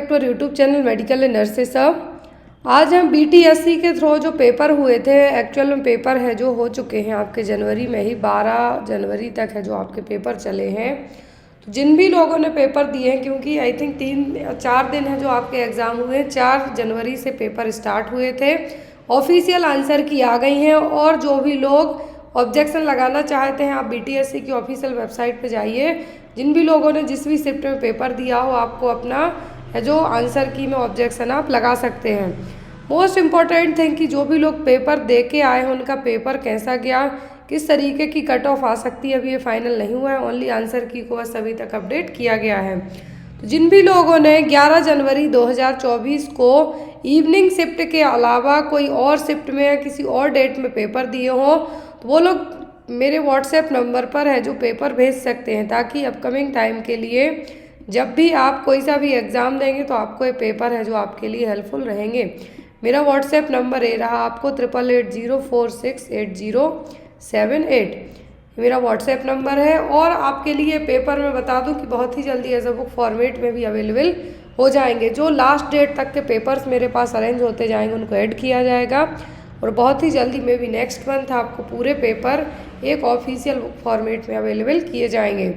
To YouTube channel medical and nurses. आज हम BTSC के थ्रू जो पेपर हुए थे, एक्चुअल में पेपर है जो हो चुके हैं आपके जनवरी में ही, 12 जनवरी तक है जो आपके पेपर चले हैं। तो जिन भी लोगों ने पेपर दिए हैं, क्योंकि आई थिंक 3-4 दिन है जो आपके एग्ज़ाम हुए हैं, 4 जनवरी से पेपर स्टार्ट हुए थे। ऑफिशियल आंसर की आ गई हैं, और जो भी लोग ऑब्जेक्शन लगाना चाहते हैं आप बीटीएससी की ऑफिशियल वेबसाइट पर जाइए। जिन भी लोगों ने जिस भी शिफ्ट में पेपर दिया हो, आपको अपना जो आंसर की में ऑब्जेक्शन आप लगा सकते हैं। मोस्ट इम्पॉर्टेंट थिंग कि जो भी लोग पेपर दे के आए हैं उनका पेपर कैसा गया, किस तरीके की कट ऑफ आ सकती है, अभी ये फाइनल नहीं हुआ है। ओनली आंसर की को बस अभी तक अपडेट किया गया है। तो जिन भी लोगों ने 11 जनवरी 2024 को इवनिंग शिफ्ट के अलावा कोई और शिफ्ट में या किसी और डेट में पेपर दिए हों, तो वो लोग मेरे व्हाट्सएप नंबर पर है जो पेपर भेज सकते हैं, ताकि अपकमिंग टाइम के लिए जब भी आप कोई सा भी एग्ज़ाम देंगे तो आपको ये पेपर है जो आपके लिए हेल्पफुल रहेंगे। मेरा व्हाट्सएप नंबर ये रहा आपको 8880468078, मेरा व्हाट्सएप नंबर है। और आपके लिए पेपर मैं बता दूं कि बहुत ही जल्दी एज अ बुक फॉर्मेट में भी अवेलेबल हो जाएंगे। जो लास्ट डेट तक के पेपर्स मेरे पास अरेंज होते जाएंगे उनको ऐड किया जाएगा, और बहुत ही जल्दी मे बी नेक्स्ट मंथ आपको पूरे पेपर एक ऑफिशियल बुक फॉर्मेट में अवेलेबल किए जाएंगे।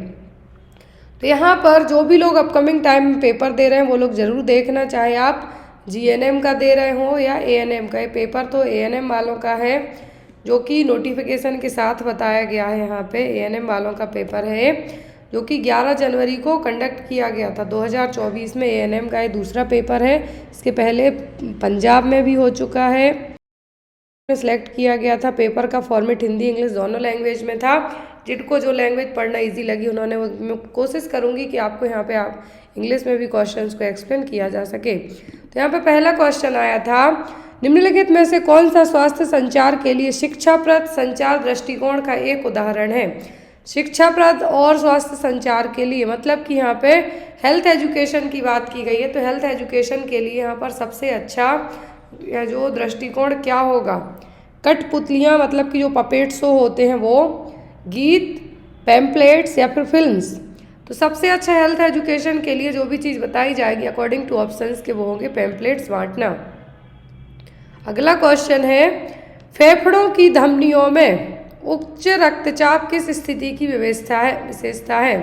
तो यहाँ पर जो भी लोग अपकमिंग टाइम में पेपर दे रहे हैं वो लोग ज़रूर देखना, चाहे आप जीएनएम का दे रहे हो या एएनएम का। ये पेपर तो एएनएम वालों का है, जो कि नोटिफिकेशन के साथ बताया गया है। यहाँ पे एएनएम वालों का पेपर है जो कि 11 जनवरी को कंडक्ट किया गया था 2024 में। एएनएम का ये दूसरा पेपर है। इसके पहले पंजाब में भी हो चुका है, सिलेक्ट किया गया था। पेपर का फॉर्मेट हिंदी इंग्लिश दोनों लैंग्वेज में था। जिनको जो लैंग्वेज पढ़ना इजी लगी उन्होंने, मैं कोशिश करूंगी कि आपको यहाँ पे आप इंग्लिश में भी क्वेश्चंस को एक्सप्लेन किया जा सके। तो यहाँ पे पहला क्वेश्चन आया था, निम्नलिखित में से कौन सा स्वास्थ्य संचार के लिए शिक्षाप्रद संचार दृष्टिकोण का एक उदाहरण है। शिक्षाप्रद और स्वास्थ्य संचार के लिए मतलब कि यहाँ पे हेल्थ एजुकेशन की बात की गई है। तो हेल्थ एजुकेशन के लिए यहाँ पर सबसे अच्छा जो दृष्टिकोण क्या होगा, कठपुतलियाँ मतलब कि जो पपेट शो होते हैं वो, गीत, पैम्पलेट्स या फिर फिल्म्स। तो सबसे अच्छा हेल्थ एजुकेशन के लिए जो भी चीज़ बताई जाएगी अकॉर्डिंग टू ऑप्शंस के वो होंगे पैम्पलेट्स बांटना। अगला क्वेश्चन है, फेफड़ों की धमनियों में उच्च रक्तचाप किस स्थिति की विशेषता है।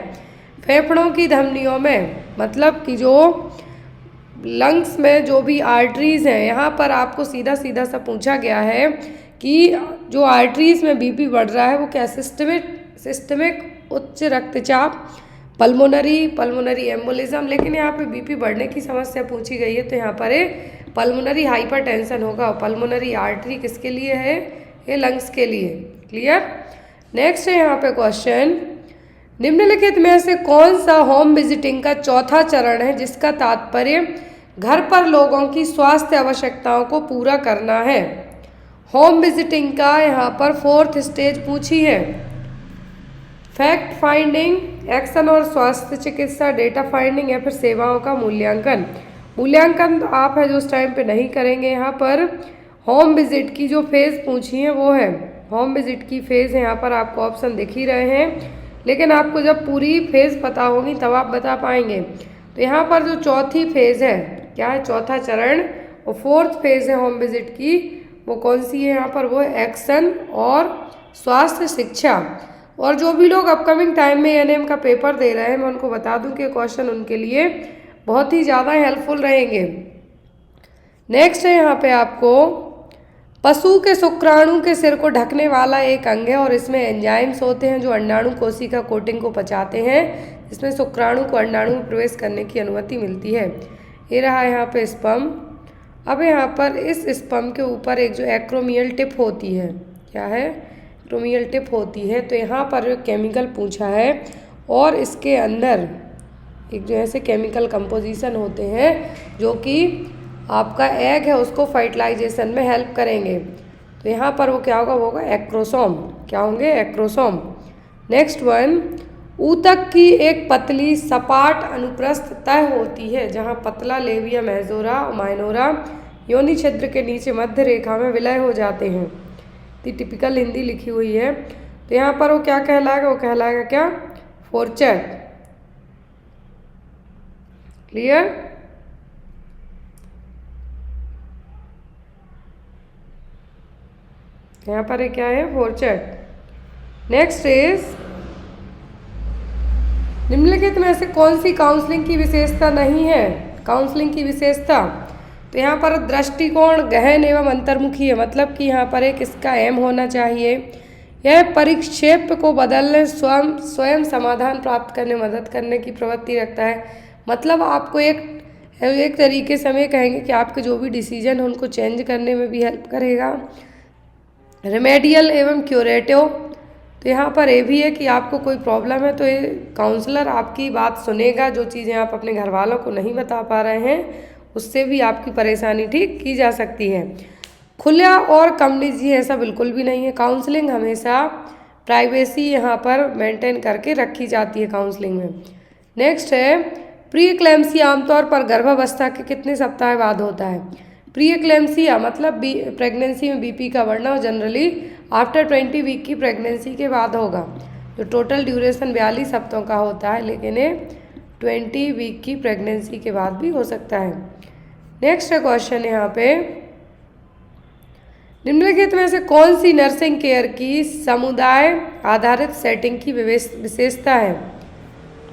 फेफड़ों की धमनियों में मतलब कि जो लंग्स में जो भी आर्टरीज हैं, यहाँ पर आपको सीधा सीधा सा पूछा गया है कि जो आर्टरीज में बीपी बढ़ रहा है वो क्या, सिस्टमिक उच्च रक्तचाप, पल्मोनरी एम्बोलिज्म। लेकिन यहाँ पे बीपी बढ़ने की समस्या पूछी गई है, तो यहाँ पर पल्मोनरी हाइपरटेंशन होगा। पल्मोनरी आर्टरी किसके लिए है, ये लंग्स के लिए। क्लियर। नेक्स्ट है यहाँ पे क्वेश्चन, निम्नलिखित में से कौन सा होम विजिटिंग का चौथा चरण है जिसका तात्पर्य घर पर लोगों की स्वास्थ्य आवश्यकताओं को पूरा करना है। होम विजिटिंग का यहाँ पर 4th स्टेज पूछी है। फैक्ट फाइंडिंग, एक्शन और स्वास्थ्य चिकित्सा, डेटा फाइंडिंग या फिर सेवाओं का मूल्यांकन। मूल्यांकन आप है जो उस टाइम पे नहीं करेंगे। यहाँ पर होम विजिट की जो फेज़ पूछी है वो है, होम विजिट की फेज़ है। यहाँ पर आपको ऑप्शन दिख ही रहे हैं, लेकिन आपको जब पूरी फेज़ पता होगी तब आप बता पाएंगे। तो यहाँ पर जो चौथी फेज़ है, क्या है, चौथा चरण, और 4th फेज़ है होम विजिट की, वो कौन सी है यहाँ पर, वो है एक्शन और स्वास्थ्य शिक्षा। और जो भी लोग अपकमिंग टाइम में एएनएम का पेपर दे रहे हैं, मैं उनको बता दूं कि क्वेश्चन उनके लिए बहुत ही ज़्यादा हेल्पफुल रहेंगे। नेक्स्ट है यहाँ पे आपको, पशु के शुक्राणु के सिर को ढकने वाला एक अंग है और इसमें एंजाइम्स होते हैं जो अंडाणु कोशिका कोटिंग को पचाते हैं, इसमें शुक्राणु को अंडाणु में प्रवेश करने की अनुमति मिलती है। ये रहा यहाँ पे स्पर्म। अब यहाँ पर इस स्पर्म के ऊपर एक जो एक्रोमियल टिप होती है, क्या है, एक्रोमियल टिप होती है। तो यहाँ पर केमिकल पूछा है, और इसके अंदर एक जो ऐसे केमिकल कंपोजिशन होते हैं जो कि आपका एग है उसको फर्टिलाइजेशन में हेल्प करेंगे। तो यहाँ पर वो क्या होगा, वो होगा एक्रोसोम। क्या होंगे, एक्रोसोम। नेक्स्ट वन, ऊतक की एक पतली सपाट अनुप्रस्थ तह होती है जहाँ पतला लेविया मेजोरा और माइनोरा योनि छिद्र के नीचे मध्य रेखा में विलय हो जाते हैं। तो टिपिकल हिंदी लिखी हुई है। तो यहाँ पर वो क्या कहलाएगा, वो कहलाएगा क्या, फोर्चेट। क्लियर। यहाँ पर क्या है, फोरचेट। नेक्स्ट इज निम्नलिखित में से कौन सी काउंसलिंग की विशेषता नहीं है? काउंसलिंग की विशेषता, तो यहाँ पर दृष्टिकोण गहन एवं अंतर्मुखी है, मतलब कि यहाँ पर एक इसका एम होना चाहिए। यह परिक्षेप को बदलने स्वयं समाधान प्राप्त करने मदद करने की प्रवृत्ति रखता है, मतलब आपको एक तरीके से हम ये कहेंगे कि आपके जो भी डिसीजन हैं उनको चेंज करने में भी हेल्प करेगा। रेमेडियल एवं क्यूरेटिव, तो यहाँ पर ये भी है कि आपको कोई प्रॉब्लम है तो ये काउंसलर आपकी बात सुनेगा, जो चीज़ें आप अपने घर वालों को नहीं बता पा रहे हैं उससे भी आपकी परेशानी ठीक की जा सकती है। खुला और कम निजी ऐसा बिल्कुल भी नहीं है, काउंसलिंग हमेशा प्राइवेसी यहाँ पर मेंटेन करके रखी जाती है काउंसलिंग में। नेक्स्ट है प्री एक्लेम्सिया आमतौर पर गर्भावस्था के कितने सप्ताह बाद होता है? प्री एक्लेम्सिया मतलब प्रेगनेंसी में बीपी का बढ़ना, और जनरली आफ्टर 20 वीक की प्रेगनेंसी के बाद होगा। जो टोटल ड्यूरेशन 42 हफ्तों का होता है, लेकिन ये 20 वीक की प्रेगनेंसी के बाद भी हो सकता है। नेक्स्ट क्वेश्चन यहाँ पे, निम्नलिखित में से कौन सी नर्सिंग केयर की समुदाय आधारित सेटिंग की विशेषता है?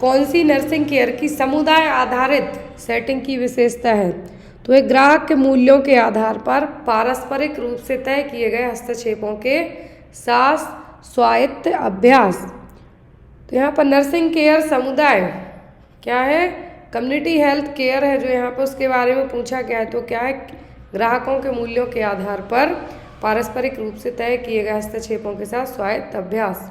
कौन सी नर्सिंग केयर की समुदाय आधारित सेटिंग की विशेषता है? तो एक ग्राहक के मूल्यों के आधार पर पारस्परिक रूप से तय किए गए हस्तक्षेपों के साथ स्वायत्त अभ्यास। तो यहाँ पर नर्सिंग केयर समुदाय क्या है? कम्युनिटी हेल्थ केयर है जो यहाँ पर उसके बारे में पूछा गया है। तो क्या है? ग्राहकों के मूल्यों के आधार पर पारस्परिक रूप से तय किए गए हस्तक्षेपों के साथ स्वायत्त अभ्यास।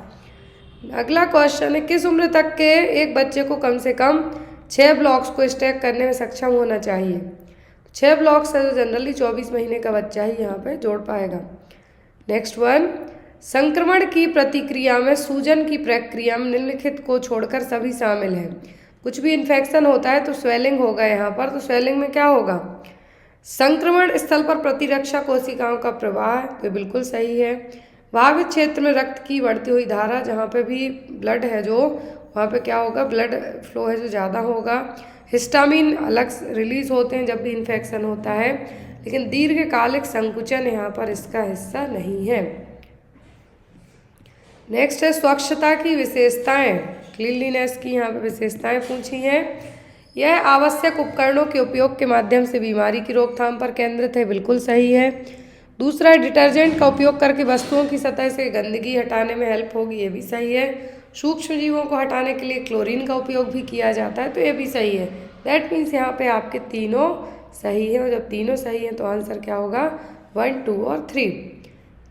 अगला क्वेश्चन है, किस उम्र तक के एक बच्चे को कम से कम 6 ब्लॉक्स को स्टैक करने में सक्षम होना चाहिए? 6 ब्लॉक्स है जो जनरली 24 महीने का बच्चा ही यहाँ पे जोड़ पाएगा। नेक्स्ट वन, संक्रमण की प्रतिक्रिया में सूजन की प्रक्रिया में निम्नलिखित को छोड़कर सभी शामिल हैं। कुछ भी इन्फेक्शन होता है तो स्वेलिंग होगा यहाँ पर, तो स्वेलिंग में क्या होगा? संक्रमण स्थल पर प्रतिरक्षा कोशिकाओं का प्रवाह, तो बिल्कुल सही है। प्रभावित क्षेत्र में रक्त की बढ़ती हुई धारा, जहाँ पे भी ब्लड है जो वहाँ पे क्या होगा? ब्लड फ्लो है जो ज़्यादा होगा। हिस्टामिन अलग रिलीज होते हैं जब भी इन्फेक्शन होता है, लेकिन दीर्घकालिक संकुचन यहाँ पर इसका हिस्सा नहीं है। नेक्स्ट है स्वच्छता की विशेषताएं, क्लीनलीनेस की यहाँ पर विशेषताएं पूछी हैं। यह आवश्यक उपकरणों के उपयोग के माध्यम से बीमारी की रोकथाम पर केंद्रित है, बिल्कुल सही है। दूसरा है डिटर्जेंट का उपयोग करके वस्तुओं की सतह से गंदगी हटाने में हेल्प होगी, ये भी सही है। सूक्ष्म जीवों को हटाने के लिए क्लोरीन का उपयोग भी किया जाता है, तो ये भी सही है। दैट मीन्स यहाँ पे आपके तीनों सही है, और जब तीनों सही हैं तो आंसर क्या होगा? 1, 2 और 3।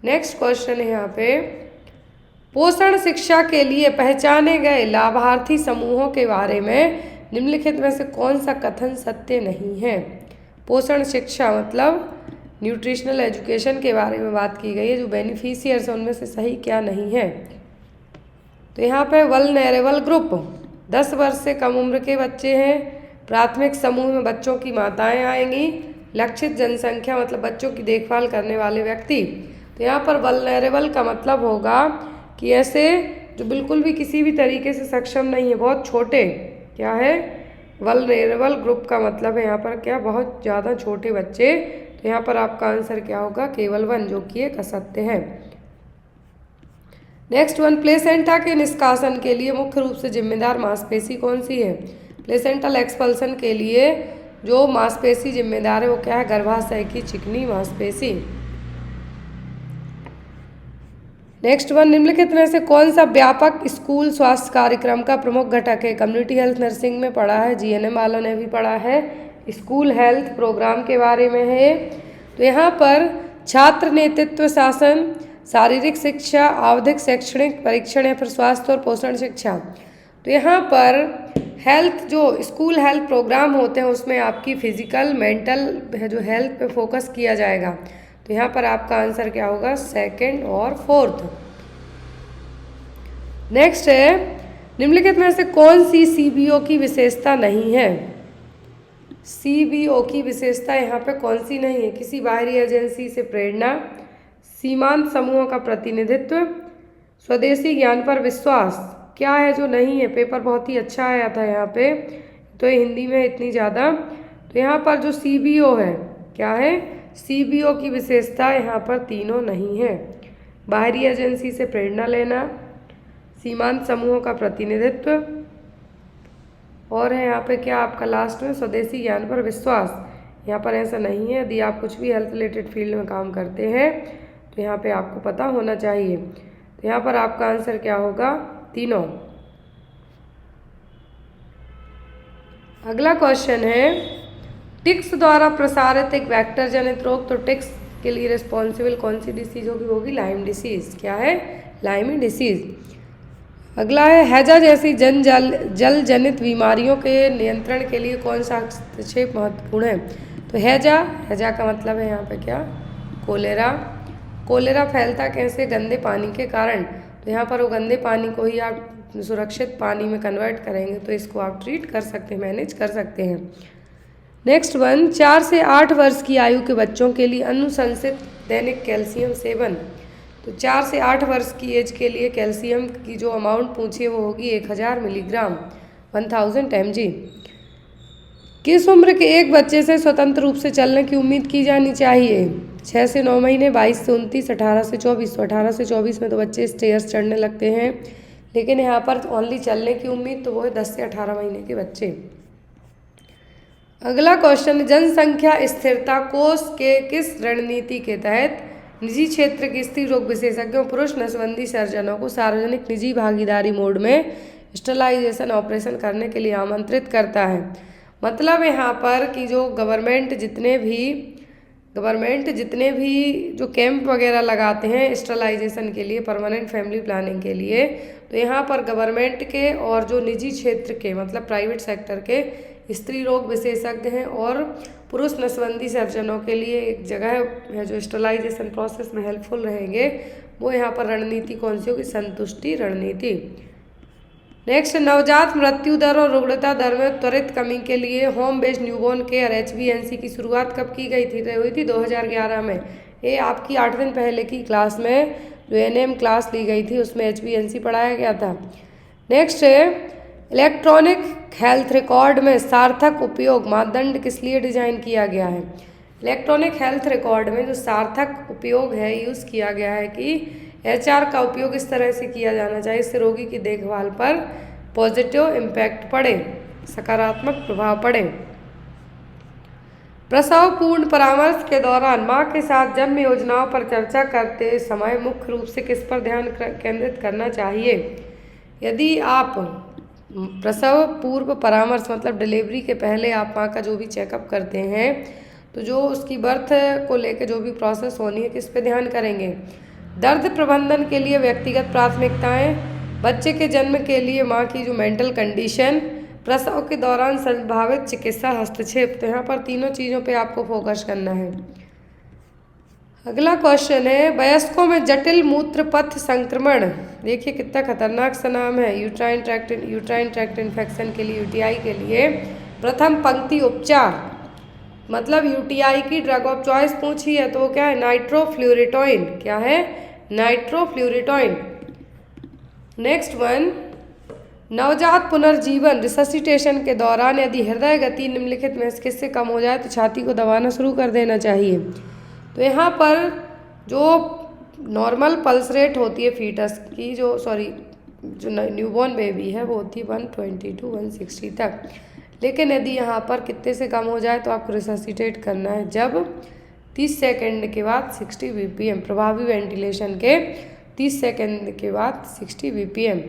नेक्स्ट क्वेश्चन है यहाँ पे, पोषण शिक्षा के लिए पहचाने गए लाभार्थी समूहों के बारे में निम्नलिखित में से कौन सा कथन सत्य नहीं है? पोषण शिक्षा मतलब न्यूट्रिशनल एजुकेशन के बारे में बात की गई है, जो बेनिफिशियर्स हैं उनमें से सही क्या नहीं है? तो यहाँ पे वल्नरेबल ग्रुप 10 वर्ष से कम उम्र के बच्चे हैं। प्राथमिक समूह में बच्चों की माताएं आएंगी। लक्षित जनसंख्या मतलब बच्चों की देखभाल करने वाले व्यक्ति। तो यहाँ पर वल्नरेबल का मतलब होगा कि ऐसे जो बिल्कुल भी किसी भी तरीके से सक्षम नहीं है, बहुत छोटे, क्या है? वल्नरेबल ग्रुप का मतलब है यहाँ पर क्या? बहुत ज़्यादा छोटे बच्चे। तो यहाँ पर आपका आंसर क्या होगा? केवल 1, जो कि एक असत्य है। नेक्स्ट वन, प्लेसेंटा के निष्कासन के लिए मुख्य रूप से जिम्मेदार मांसपेशी कौन सी है? प्लेसेंटल एक्सपल्सन के लिए जो मांसपेशी जिम्मेदार है वो क्या है? गर्भाशय की चिकनी मांसपेशी। नेक्स्ट वन, निम्नलिखित में से कौन सा व्यापक स्कूल स्वास्थ्य कार्यक्रम का प्रमुख घटक है? कम्युनिटी हेल्थ नर्सिंग में पढ़ा है, जीएनएम वालों ने भी पढ़ा है, स्कूल हेल्थ प्रोग्राम के बारे में है। तो यहाँ पर छात्र नेतृत्व शासन, शारीरिक शिक्षा, आवधिक शैक्षणिक परीक्षण या फिर स्वास्थ्य और पोषण शिक्षा। तो यहाँ पर हेल्थ जो स्कूल हेल्थ प्रोग्राम होते हैं उसमें आपकी फिजिकल मेंटल जो हेल्थ पे फोकस किया जाएगा। तो यहाँ पर आपका आंसर क्या होगा? 2nd और 4th। नेक्स्ट है, निम्नलिखित में से कौन सी सीबीओ की विशेषता नहीं है? सीबीओ की विशेषता यहाँ पे कौन सी नहीं है? किसी बाहरी एजेंसी से प्रेरणा, सीमांत समूहों का प्रतिनिधित्व, स्वदेशी ज्ञान पर विश्वास। क्या है जो नहीं है? पेपर बहुत ही अच्छा आया था यहाँ पे, तो ये हिंदी में इतनी ज़्यादा। तो यहाँ पर जो सीबीओ है, क्या है? सीबीओ की विशेषता यहाँ पर तीनों नहीं है। बाहरी एजेंसी से प्रेरणा लेना, सीमांत समूहों का प्रतिनिधित्व, और है यहाँ पे क्या आपका लास्ट में स्वदेशी ज्ञान पर विश्वास। यहाँ पर ऐसा नहीं है, यदि आप कुछ भी हेल्थ रिलेटेड फील्ड में काम करते हैं तो यहाँ पे आपको पता होना चाहिए। तो यहाँ पर आपका आंसर क्या होगा, तीनों। अगला क्वेश्चन है, टिक्स द्वारा प्रसारित एक वेक्टर जनित रोग, तो टिक्स के लिए रिस्पॉन्सिबल कौन सी डिसीज होगी, वो होगी लाइम डिसीज। क्या है, लाइमी डिसीज। अगला है, हैजा जैसी जल जनित बीमारियों के नियंत्रण के लिए कौन सा हस्तक्षेप महत्वपूर्ण है। तो हैजा का मतलब है यहाँ पे क्या, कोलेरा। कोलेरा फैलता कैसे, गंदे पानी के कारण। तो यहाँ पर वो गंदे पानी को ही आप सुरक्षित पानी में कन्वर्ट करेंगे तो इसको आप ट्रीट कर सकते हैं, मैनेज कर सकते हैं। नेक्स्ट वन, 4 से 8 वर्ष की आयु के बच्चों के लिए अनुशंसित दैनिक कैल्शियम सेवन। तो 4 से 8 वर्ष की एज के लिए कैल्शियम की जो अमाउंट पूछी है वो होगी 1000 मिलीग्राम, 1000 mg। किस उम्र के एक बच्चे से स्वतंत्र रूप से चलने की उम्मीद की जानी चाहिए। 6 से 9 महीने, 22 से 29, 18 से 24। तो 18 से 24 में तो बच्चे स्टेयर्स चढ़ने लगते हैं, लेकिन यहाँ पर ओनली चलने की उम्मीद तो वो है 10 से 18 महीने के बच्चे। अगला क्वेश्चन, जनसंख्या स्थिरता कोष के किस रणनीति के तहत निजी क्षेत्र के स्त्री रोग विशेषज्ञों, पुरुष नसबंदी सर्जनों को सार्वजनिक निजी भागीदारी मोड में स्टरलाइजेशन ऑपरेशन करने के लिए आमंत्रित करता है। मतलब यहाँ पर कि जो गवर्नमेंट जितने भी जो कैंप वगैरह लगाते हैं स्टरलाइजेशन के लिए, परमानेंट फैमिली प्लानिंग के लिए, तो यहाँ पर गवर्नमेंट के और जो निजी क्षेत्र के मतलब प्राइवेट सेक्टर के स्त्री रोग विशेषज्ञ हैं और पुरुष नसबंदी सर्जनों के लिए एक जगह है जो स्टरलाइजेशन प्रोसेस में हेल्पफुल रहेंगे। वो यहाँ पर रणनीति कौन सी होगी, संतुष्टि रणनीति। नेक्स्ट, नवजात मृत्यु दर और रुग्णता दर में त्वरित कमी के लिए home based newborn care HBNC की शुरुआत कब की गई थी। हुई थी 2011 में। ये आपकी 8 दिन पहले की क्लास में जो NM क्लास ली गई थी उसमें HBNC पढ़ाया गया था। नेक्स्ट है, इलेक्ट्रॉनिक हेल्थ रिकॉर्ड में सार्थक उपयोग मानदंड किस लिए डिजाइन किया गया है। इलेक्ट्रॉनिक हेल्थ रिकॉर्ड में जो सार्थक उपयोग है यूज़ किया गया है कि HR का उपयोग इस तरह से किया जाना चाहिए इससे रोगी की देखभाल पर पॉजिटिव इम्पैक्ट पड़े, सकारात्मक प्रभाव पड़े। प्रसव पूर्ण परामर्श के दौरान माँ के साथ जन्म योजनाओं पर चर्चा करते समय मुख्य रूप से किस पर ध्यान केंद्रित करना चाहिए। यदि आप प्रसव पूर्व परामर्श मतलब डिलीवरी के पहले आप माँ का जो भी चेकअप करते हैं तो जो उसकी बर्थ को लेकर जो भी प्रोसेस होनी है किस पे ध्यान करेंगे। दर्द प्रबंधन के लिए व्यक्तिगत प्राथमिकताएं, बच्चे के जन्म के लिए माँ की जो मेंटल कंडीशन, प्रसव के दौरान संभावित चिकित्सा हस्तक्षेप। तो यहाँ पर तीनों चीज़ों पे आपको फोकस करना है। अगला क्वेश्चन है, वयस्कों में जटिल मूत्र पथ संक्रमण, देखिए कितना खतरनाक सा नाम है, यूट्राइन ट्रैक्ट इन्फेक्शन के लिए UTI के लिए प्रथम पंक्ति उपचार मतलब UTI की ड्रग ऑफ चॉइस पूछी है तो वो क्या है, नाइट्रोफ्लोरेटॉइन। क्या है, नाइट्रोफ्लोरेटॉइन। नेक्स्ट वन, नवजात पुनर्जीवन रिससिटेशन के दौरान यदि हृदय गति निम्नलिखित में से किससे कम हो जाए तो छाती को दबाना शुरू कर देना चाहिए। तो यहाँ पर जो नॉर्मल पल्स रेट होती है फीटस की जो न्यूबॉर्न बेबी है वो होती है 120 to 160 तक, लेकिन यदि यहाँ पर कितने से कम हो जाए तो आपको रिससिटेट करना है जब 30 सेकंड के बाद 60 BPM, प्रभावी वेंटिलेशन के 30 सेकंड के बाद 60 BPM।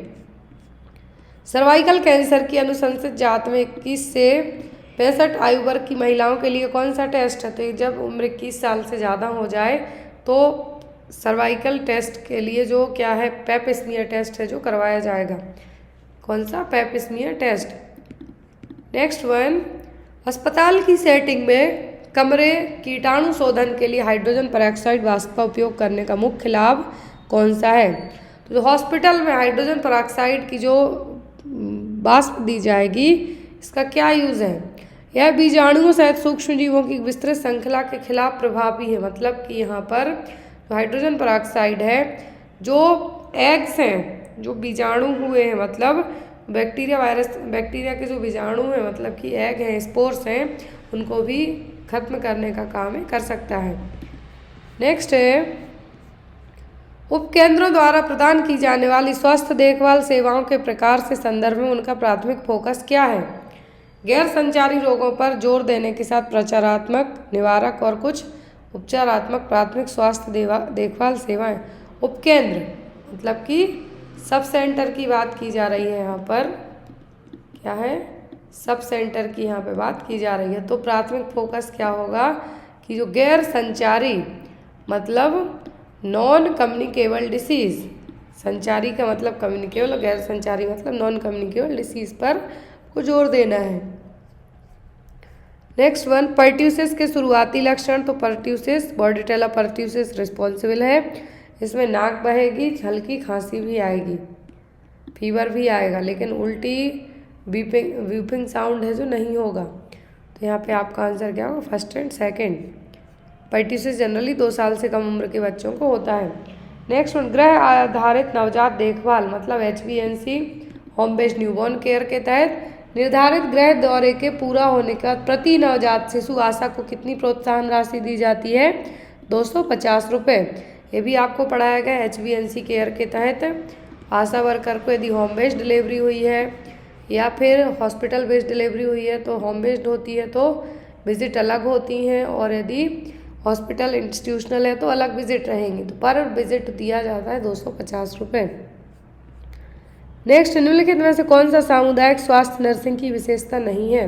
सर्वाइकल कैंसर की अनुशंसित जांच में 21 से 65 आयु वर्ग की महिलाओं के लिए कौन सा टेस्ट है। तो जब उम्र 21 साल से ज़्यादा हो जाए तो सर्वाइकल टेस्ट के लिए जो क्या है, पेप स्मीयर टेस्ट है जो करवाया जाएगा। कौन सा, पेप स्मीयर टेस्ट। नेक्स्ट वन, अस्पताल की सेटिंग में कमरे कीटाणु शोधन के लिए हाइड्रोजन पेरोक्साइड वाष्प का उपयोग करने का मुख्य लाभ कौन सा है। तो हॉस्पिटल में हाइड्रोजन पेरोक्साइड की जो वाष्प दी जाएगी इसका क्या यूज़ है, यह बीजाणुओं सहित सूक्ष्म जीवों की विस्तृत श्रृंखला के खिलाफ प्रभावी है। मतलब कि यहाँ पर जो हाइड्रोजन पेरोक्साइड है जो एग्स हैं, जो बीजाणु हुए हैं मतलब बैक्टीरिया के जो बीजाणु हैं मतलब कि एग हैं, स्पोर्स हैं, उनको भी खत्म करने का काम कर सकता है। नेक्स्ट है, उपकेंद्रों द्वारा प्रदान की जाने वाली स्वास्थ्य देखभाल सेवाओं के प्रकार से संदर्भ में उनका प्राथमिक फोकस क्या है? गैर संचारी रोगों पर जोर देने के साथ प्रचारात्मक, निवारक और कुछ उपचारात्मक प्राथमिक स्वास्थ्य देखभाल सेवाएं। उपकेंद्र मतलब कि सब सेंटर की बात की जा रही है यहाँ पर। क्या है? सब सेंटर की यहाँ पे बात की जा रही है। तो प्राथमिक फोकस क्या होगा कि जो गैर संचारी मतलब नॉन कम्युनिकेबल डिसीज़, संचारी का मतलब कम्युनिकेबल और गैर संचारी मतलब नॉन कम्युनिकेबल डिसीज़ पर को जोर देना है। नेक्स्ट वन, पर्ट्यूसिस के शुरुआती लक्षण। तो पर्ट्यूसिस, बॉर्डिटेला पर्ट्यूसिस रिस्पॉन्सिबल है। इसमें नाक बहेगी, हल्की खांसी भी आएगी, फीवर भी आएगा, लेकिन उल्टी वीपिंग साउंड है जो नहीं होगा। तो यहाँ पे आपका आंसर क्या होगा? First and second. Pertussis generally 2 साल से कम उम्र के बच्चों को होता है। नेक्स्ट वन, गृह आधारित नवजात देखभाल मतलब HBNC, home based newborn care के तहत निर्धारित गृह दौरे के पूरा होने के बाद प्रति नवजात शिशु आशा को कितनी प्रोत्साहन राशि दी जाती है? 250 रुपये। ये भी आपको पढ़ाया गया HBNC केयर के तहत। आशा वर्कर को यदि होम बेस्ड डिलीवरी हुई है या फिर हॉस्पिटल बेस्ड डिलीवरी हुई है तो होम बेस्ड होती है तो विजिट अलग होती हैं, और यदि हॉस्पिटल इंस्टीट्यूशनल है तो अलग विजिट रहेंगी। तो पर विजिट दिया जाता है 250 रुपये। नेक्स्ट, निम्नलिखित में से कौन सा सामुदायिक स्वास्थ्य नर्सिंग की विशेषता नहीं है?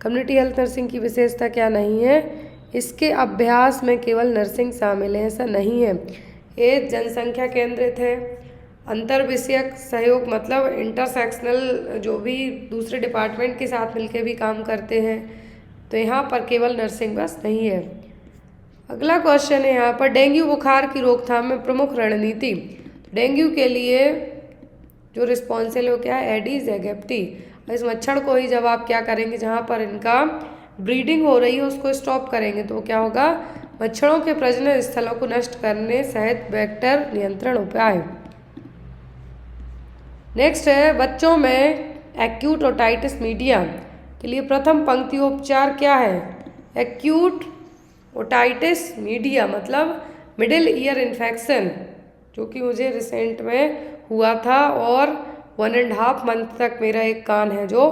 कम्युनिटी हेल्थ नर्सिंग की विशेषता क्या नहीं है? इसके अभ्यास में केवल नर्सिंग शामिल है, ऐसा नहीं है। ये जनसंख्या केंद्रित है। अंतर विषयक सहयोग मतलब इंटरसेक्शनल, जो भी दूसरे डिपार्टमेंट के साथ मिलकर भी काम करते हैं। तो यहाँ पर केवल नर्सिंग बस नहीं है। अगला क्वेश्चन है यहाँ पर, डेंगू बुखार की रोकथाम में प्रमुख रणनीति। डेंगू के लिए जो रिस्पॉन्सिबल हो क्या है? एडीज एगिप्टी। इस मच्छर को ही जब आप क्या करेंगे, जहाँ पर इनका ब्रीडिंग हो रही है उसको स्टॉप करेंगे तो क्या होगा? मच्छरों के प्रजनन स्थलों को नष्ट करने सहित वेक्टर नियंत्रण उपाय। नेक्स्ट है, बच्चों में एक्यूट ओटाइटिस मीडिया के लिए प्रथम पंक्ति उपचार क्या है? एक्यूट ओटाइटिस मीडिया मतलब मिडिल ईयर इन्फेक्शन, जो कि मुझे रिसेंट में हुआ था और 1.5 मंथ तक मेरा एक कान है जो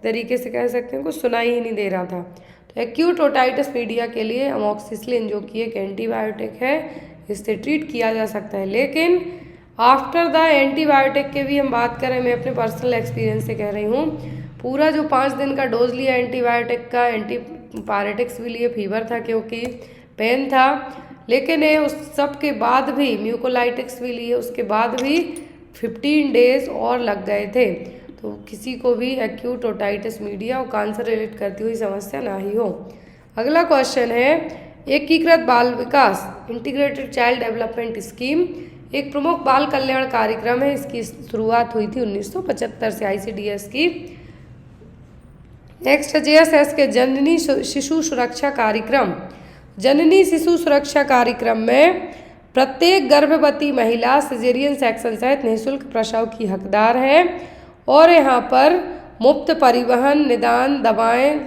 तरीके से कह सकते हैं कुछ सुनाई ही नहीं दे रहा था। तो एक्यूट ओटाइटिस मीडिया के लिए अमोक्सिसिलिन जो कि एक एंटीबायोटिक है, इससे ट्रीट किया जा सकता है। लेकिन आफ्टर द एंटीबायोटिक के भी हम बात करें, मैं अपने पर्सनल एक्सपीरियंस से कह रही हूँ, पूरा जो 5 दिन का डोज लिया एंटीबायोटिक का, एंटीपायरेटिक्स भी लिए, फीवर था क्योंकि पेन था, लेकिन ये उस सब के बाद भी म्यूकोलाइटिक्स भी लिए, उसके बाद भी 15 डेज और लग गए थे। तो किसी को भी एक्यूट ओटाइटिस मीडिया और कान से रिलेट करती हुई समस्या ना ही हो। अगला क्वेश्चन है, एकीकृत बाल विकास इंटीग्रेटेड चाइल्ड डेवलपमेंट स्कीम एक प्रमुख बाल कल्याण कार्यक्रम है। इसकी शुरुआत हुई थी 1975 से ICDS की। नेक्स्ट, JSS के जननी शिशु सुरक्षा कार्यक्रम। जननी शिशु सुरक्षा कार्यक्रम में प्रत्येक गर्भवती महिला सिजेरियन सेक्शन सहित निःशुल्क प्रसव की हकदार है, और यहाँ पर मुफ्त परिवहन, निदान, दवाएं,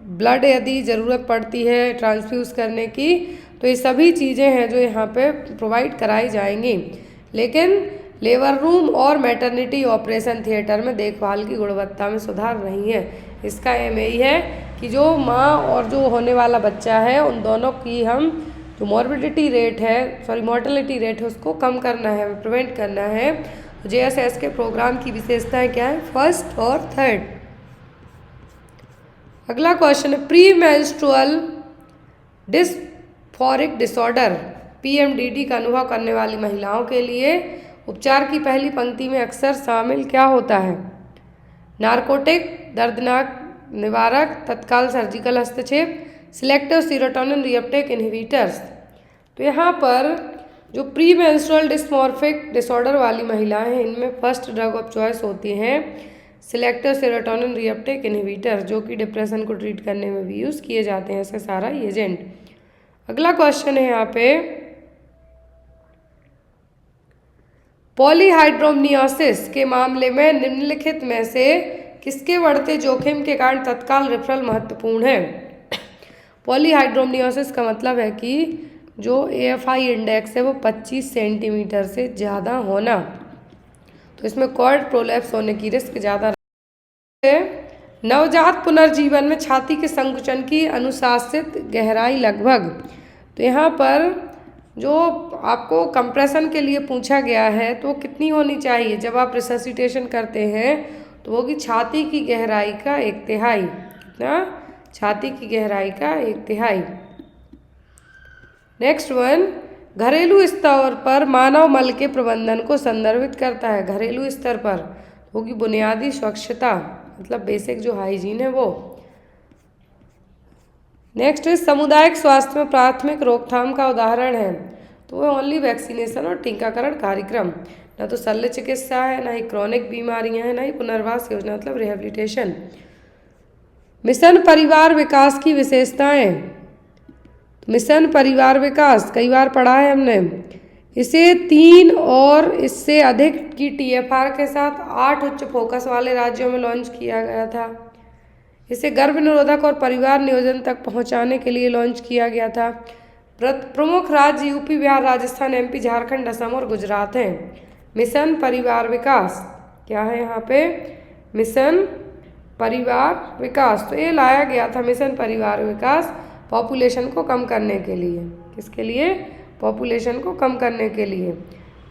ब्लड यदि ज़रूरत पड़ती है ट्रांसफ्यूज़ करने की, तो ये सभी चीज़ें हैं जो यहाँ पे प्रोवाइड कराई जाएंगी। लेकिन लेबर रूम और मैटरनिटी ऑपरेशन थिएटर में देखभाल की गुणवत्ता में सुधार नहीं है। इसका एम यही है कि जो माँ और जो होने वाला बच्चा है उन दोनों की हम जो मॉर्बिडिटी रेट है, मॉर्टेलिटी रेट है, उसको कम करना है, प्रिवेंट करना है। तो JSS के प्रोग्राम की विशेषताएं क्या है? फर्स्ट और थर्ड। अगला क्वेश्चन है, pre menstrual dysphoric disorder PMDD का अनुभव करने वाली महिलाओं के लिए उपचार की पहली पंक्ति में अक्सर शामिल क्या होता है? नारकोटिक, दर्दनाक निवारक, तत्काल सर्जिकल हस्तक्षेप, सिलेक्टिव सीरोटोनिन रिएप्टेक इनहिबिटर्स। तो यहाँ पर जो प्री मेंस्ट्रुअल डिस्मॉर्फिक डिसऑर्डर वाली महिलाएं हैं, इनमें फर्स्ट ड्रग ऑफ चॉइस होती हैं सिलेक्टिव सीरोटोनिन रिएप्टेक इनहिबिटर, जो कि डिप्रेशन को ट्रीट करने में भी यूज़ किए जाते हैं ऐसे सारा एजेंट। अगला क्वेश्चन है यहाँ पे, पॉलीहाइड्रोमनियोसिस के मामले में निम्नलिखित में से किसके बढ़ते जोखिम के कारण तत्काल रेफरल महत्वपूर्ण है? पॉलीहाइड्रोमनियोसिस का मतलब है कि जो AFI इंडेक्स है वो 25 सेंटीमीटर से ज़्यादा होना, तो इसमें कॉर्ड प्रोलैप्स होने की रिस्क ज़्यादा है। नवजात पुनर्जीवन में छाती के संकुचन की अनुशासित गहराई लगभग, तो यहाँ पर जो आपको कंप्रेशन के लिए पूछा गया है तो कितनी होनी चाहिए जब आप रिससिटेशन करते हैं, तो वो कि छाती की गहराई का 1/3। कितना? छाती की गहराई का 1/3। नेक्स्ट वन, घरेलू स्तर पर मानव मल के प्रबंधन को संदर्भित करता है। घरेलू स्तर पर होगी बुनियादी स्वच्छता, मतलब बेसिक जो हाइजीन है वो। नेक्स्ट इज सामुदायिक स्वास्थ्य में प्राथमिक रोकथाम का उदाहरण है, तो वो ओनली वैक्सीनेशन और टीकाकरण कार्यक्रम, ना तो शल्य चिकित्सा है, ना ही क्रॉनिक बीमारियां हैं, ना ही पुनर्वास योजना मतलब रिहेबिलिटेशन। मिशन परिवार विकास की विशेषताएं। मिशन परिवार विकास कई बार पढ़ा है हमने। इसे 3 और इससे अधिक की TFR के साथ 8 उच्च फोकस वाले राज्यों में लॉन्च किया गया था। इसे गर्भ निरोधक और परिवार नियोजन तक पहुंचाने के लिए लॉन्च किया गया था। प्रमुख राज्य UP, बिहार, राजस्थान, MP, झारखंड, असम और गुजरात हैं। मिशन परिवार विकास क्या है यहाँ पे? मिशन परिवार विकास, तो ये लाया गया था मिशन परिवार विकास पॉपुलेशन को कम करने के लिए। किसके लिए? पॉपुलेशन को कम करने के लिए।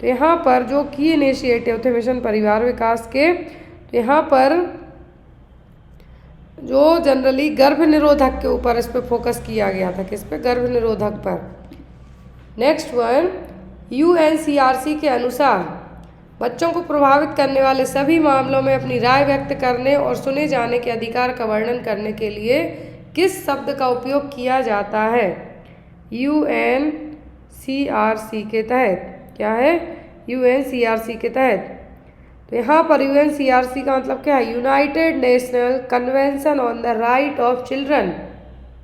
तो यहाँ पर जो की इनिशिएटिव थे मिशन परिवार विकास के, तो यहाँ पर जो जनरली गर्भ निरोधक के ऊपर इस पर फोकस किया गया था। किस पे? गर्भ निरोधक पर। नेक्स्ट वन, UNCRC के अनुसार बच्चों को प्रभावित करने वाले सभी मामलों में अपनी राय व्यक्त करने और सुने जाने के अधिकार का वर्णन करने के लिए किस शब्द का उपयोग किया जाता है? UNCRC के तहत। क्या है? UNCRC के तहत। तो यहाँ पर UNCRC का मतलब क्या है? United national convention on the right of children.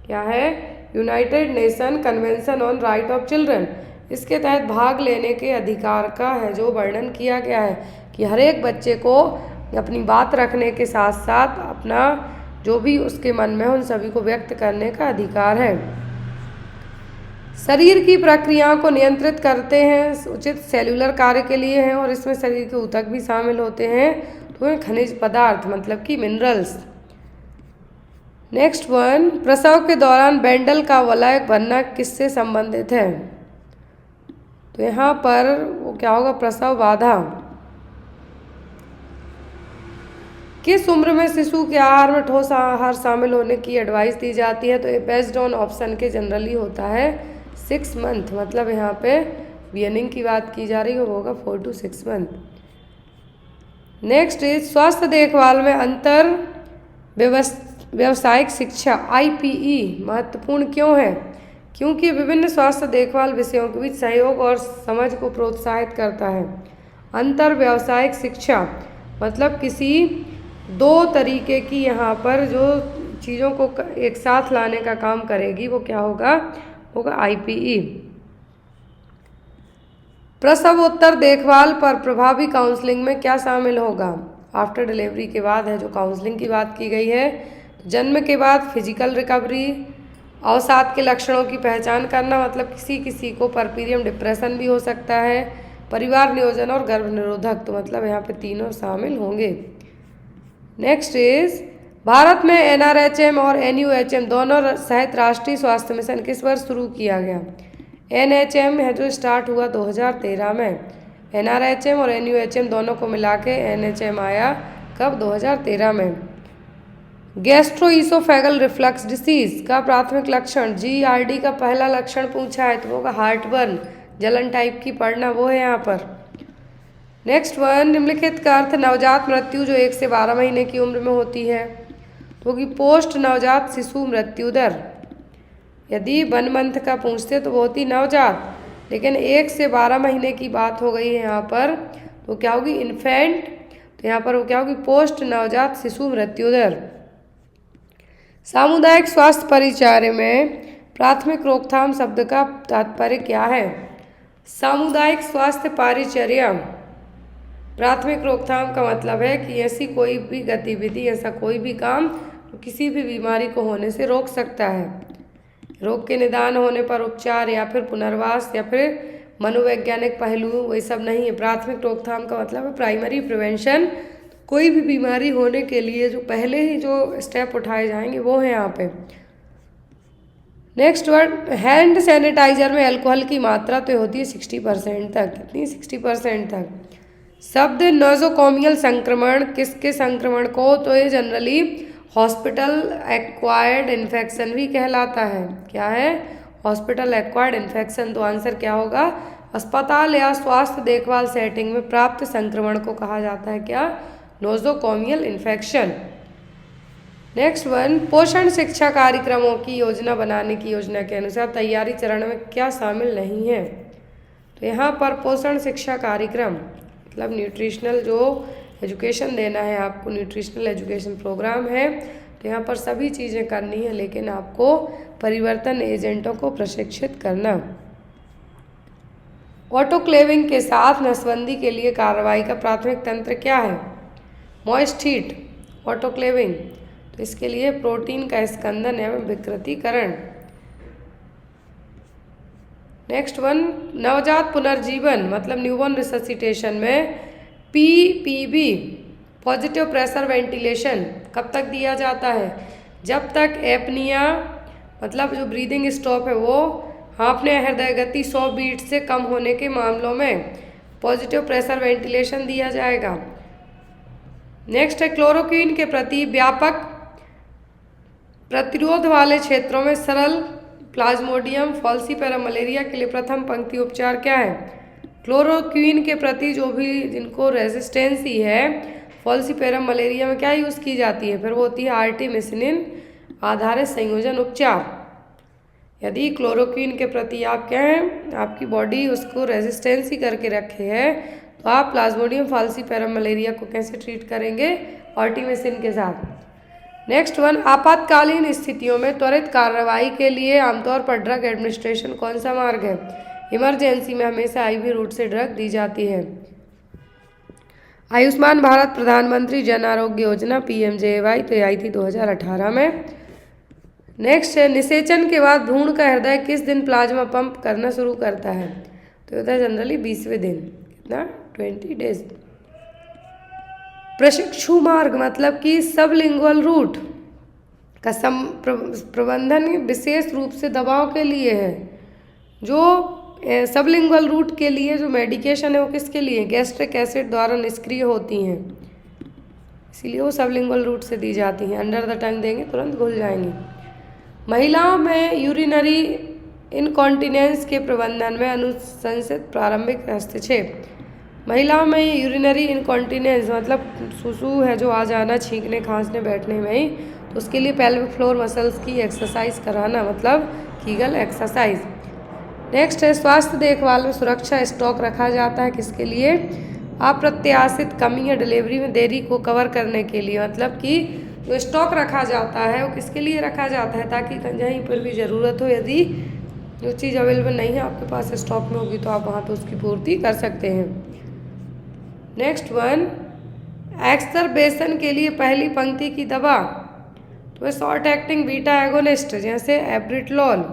क्या है? United nation convention on right of children. इसके तहत भाग लेने के अधिकार का है जो वर्णन किया गया है कि हर एक बच्चे को अपनी बात रखने के साथ साथ अपना जो भी उसके मन में उन सभी को व्यक्त करने का अधिकार है। शरीर की प्रक्रियाओं को नियंत्रित करते हैं, उचित सेल्यूलर कार्य के लिए हैं और इसमें शरीर के ऊतक भी शामिल होते हैं, तो खनिज पदार्थ मतलब कि मिनरल्स। नेक्स्ट वन, प्रसव के दौरान बैंडल का वलय बनना किससे संबंधित है? तो यहाँ पर वो क्या होगा? प्रसव बाधा। किस उम्र में शिशु के आहार में ठोस आहार शामिल होने की एडवाइस दी जाती है? तो ये बेस्ड ऑन ऑप्शन के जनरली होता है 6 मंथ, मतलब यहाँ पे बियनिंग की बात की जा रही है, वो होगा 4 to 6 मंथ। नेक्स्ट इज स्वास्थ्य देखभाल में अंतर व्यावसायिक शिक्षा IPE महत्वपूर्ण क्यों है? क्योंकि विभिन्न स्वास्थ्य देखभाल विषयों के बीच सहयोग और समझ को प्रोत्साहित करता है। अंतर व्यावसायिक शिक्षा मतलब किसी 2 तरीके की यहाँ पर जो चीज़ों को एक साथ लाने का काम करेगी, वो क्या होगा? IPE। प्रसवोत्तर देखभाल पर प्रभावी काउंसलिंग में क्या शामिल होगा? आफ्टर डिलीवरी के बाद है जो काउंसलिंग की बात की गई है। जन्म के बाद फिजिकल रिकवरी, अवसाद के लक्षणों की पहचान करना, मतलब किसी को परपीरियम डिप्रेशन भी हो सकता है, परिवार नियोजन और गर्भ निरोधक, तो मतलब यहाँ पे तीनों शामिल होंगे। नेक्स्ट इज भारत में NRHM और NUHM दोनों सहित राष्ट्रीय स्वास्थ्य मिशन किस वर्ष शुरू किया गया? NHM है जो स्टार्ट हुआ 2013 में। NRHM और NUHM दोनों को मिला के NHM आया कब? 2013 में। गैस्ट्रोइसोफेगल रिफ्लक्स डिसीज का प्राथमिक लक्षण, GERD का पहला लक्षण पूछा है तो वो हार्टबर्न, जलन टाइप की पड़ना, वो है यहाँ पर। नेक्स्ट वन, निम्नलिखित का अर्थ नवजात मृत्यु जो 1 से 12 महीने की उम्र में होती है, तो कि पोस्ट नवजात शिशु मृत्यु दर। यदि 1 मंथ का पूछते तो वो होती नवजात, लेकिन 1 से 12 महीने की बात हो गई है यहाँ पर, तो क्या होगी? इन्फेंट, तो यहाँ पर वो क्या होगी? पोस्ट नवजात शिशु मृत्यु दर। सामुदायिक स्वास्थ्य परिचर्या में प्राथमिक रोकथाम शब्द का तात्पर्य क्या है? सामुदायिक स्वास्थ्य परिचर्या, प्राथमिक रोकथाम का मतलब है कि ऐसी कोई भी गतिविधि, ऐसा कोई भी काम जो किसी भी बीमारी को होने से रोक सकता है। रोग के निदान होने पर उपचार या फिर पुनर्वास या फिर मनोवैज्ञानिक पहलू, वही सब नहीं है। प्राथमिक रोकथाम का मतलब है प्राइमरी प्रिवेंशन। कोई भी बीमारी होने के लिए जो पहले ही जो स्टेप उठाए जाएंगे वो है यहाँ पे। नेक्स्ट वर्ड, हैंड सैनिटाइजर में अल्कोहल की मात्रा तो होती है 60% तक। कितनी? 60% तक। शब्द नोजोकोमियल संक्रमण किसके संक्रमण को? तो ये जनरली हॉस्पिटल एक्वायर्ड इन्फेक्शन भी कहलाता है। क्या है? Hospital acquired infection. तो आंसर क्या होगा? अस्पताल या स्वास्थ्य देखभाल सेटिंग में प्राप्त संक्रमण को कहा जाता है क्या? Nosocomial infection. नेक्स्ट वन, पोषण शिक्षा कार्यक्रमों की योजना बनाने की योजना के अनुसार तैयारी चरण में क्या शामिल नहीं है? तो यहाँ पर पोषण शिक्षा कार्यक्रम मतलब न्यूट्रिशनल जो एजुकेशन देना है आपको, न्यूट्रिशनल एजुकेशन प्रोग्राम है। तो यहाँ पर सभी चीज़ें करनी है, लेकिन आपको परिवर्तन एजेंटों को प्रशिक्षित करना। ऑटोक्लेविंग के साथ नसबंदी के लिए कार्रवाई का प्राथमिक तंत्र क्या है? Moist heat, autoclaving. तो इसके लिए प्रोटीन का स्कंदन एवं विकृतीकरण। नेक्स्ट वन, नवजात पुनर्जीवन मतलब न्यूबॉर्न रिससिटेशन में पीपीवी पॉजिटिव प्रेशर वेंटिलेशन कब तक दिया जाता है? जब तक एपनिया मतलब जो ब्रीदिंग स्टॉप है वो हाँफने हृदय गति 100 बीट से कम होने के मामलों में पॉजिटिव प्रेशर वेंटिलेशन दिया जाएगा। नेक्स्ट है, क्लोरोक्वीन के प्रति व्यापक प्रतिरोध वाले क्षेत्रों में सरल प्लाज्मोडियम फॉल्सीपेरम मलेरिया के लिए प्रथम पंक्ति उपचार क्या है? क्लोरोक्वीन के प्रति जो भी जिनको रेजिस्टेंसी है फॉल्सीपेरम मलेरिया में क्या यूज़ की जाती है? फिर वो होती है आर्टिमिसिनिन आधारित संयोजन उपचार। यदि क्लोरोक्वीन के प्रति आप क्या हैं, आपकी बॉडी उसको रेजिस्टेंसी करके रखे है, तो आप प्लाज्मोडियम फॉल्सीपेरम मलेरिया को कैसे ट्रीट करेंगे? आर्टिमिसिन के साथ। नेक्स्ट वन, आपातकालीन स्थितियों में त्वरित कार्रवाई के लिए आमतौर पर ड्रग एडमिनिस्ट्रेशन कौन सा मार्ग है? इमरजेंसी में हमेशा आईवी रूट से ड्रग दी जाती है। आयुष्मान भारत प्रधानमंत्री जन आरोग्य योजना PMJAY तो ये आई थी 2018 में। नेक्स्ट है, निषेचन के बाद भ्रूण का हृदय किस दिन प्लाज्मा पंप करना शुरू करता है? तो होता है जनरली 20वें दिन। कितना? 20 डेज। प्रशिक्षु मार्ग मतलब कि सबलिंगुअल रूट का प्रबंधन विशेष रूप से दवाओं के लिए है। जो सबलिंगुअल रूट के लिए जो मेडिकेशन है वो किसके लिए? गैस्ट्रिक एसिड द्वारा निष्क्रिय होती हैं, इसीलिए वो सबलिंगुअल रूट से दी जाती हैं। अंडर द टंग देंगे तुरंत घुल जाएंगी। महिलाओं में यूरिनरी इनकॉन्टिनेंस के प्रबंधन में अनुशंसित प्रारंभिक हस्तक्षेप। महिलाओं में यूरिनरी इनकॉन्टिनेंस मतलब सुसु है जो आ जाना छींकने खांसने बैठने में ही, तो उसके लिए पेल्विक फ्लोर मसल्स की एक्सरसाइज कराना मतलब कीगल एक्सरसाइज। नेक्स्ट है, स्वास्थ्य देखभाल में सुरक्षा स्टॉक रखा जाता है किसके लिए? अप्रत्याशित कमी या डिलीवरी में देरी को कवर करने के लिए। मतलब कि जो स्टॉक रखा जाता है वो किसके लिए रखा जाता है? ताकि कहीं पर भी ज़रूरत हो, यदि जो चीज़ अवेलेबल नहीं है आपके पास स्टॉक में होगी तो आप वहाँ पे उसकी पूर्ति कर सकते हैं। नेक्स्ट वन, एक्सरबेशन के लिए पहली पंक्ति की दवा तो शॉर्ट एक्टिंग बीटा एगोनिस्ट जैसे एब्रिटलॉल,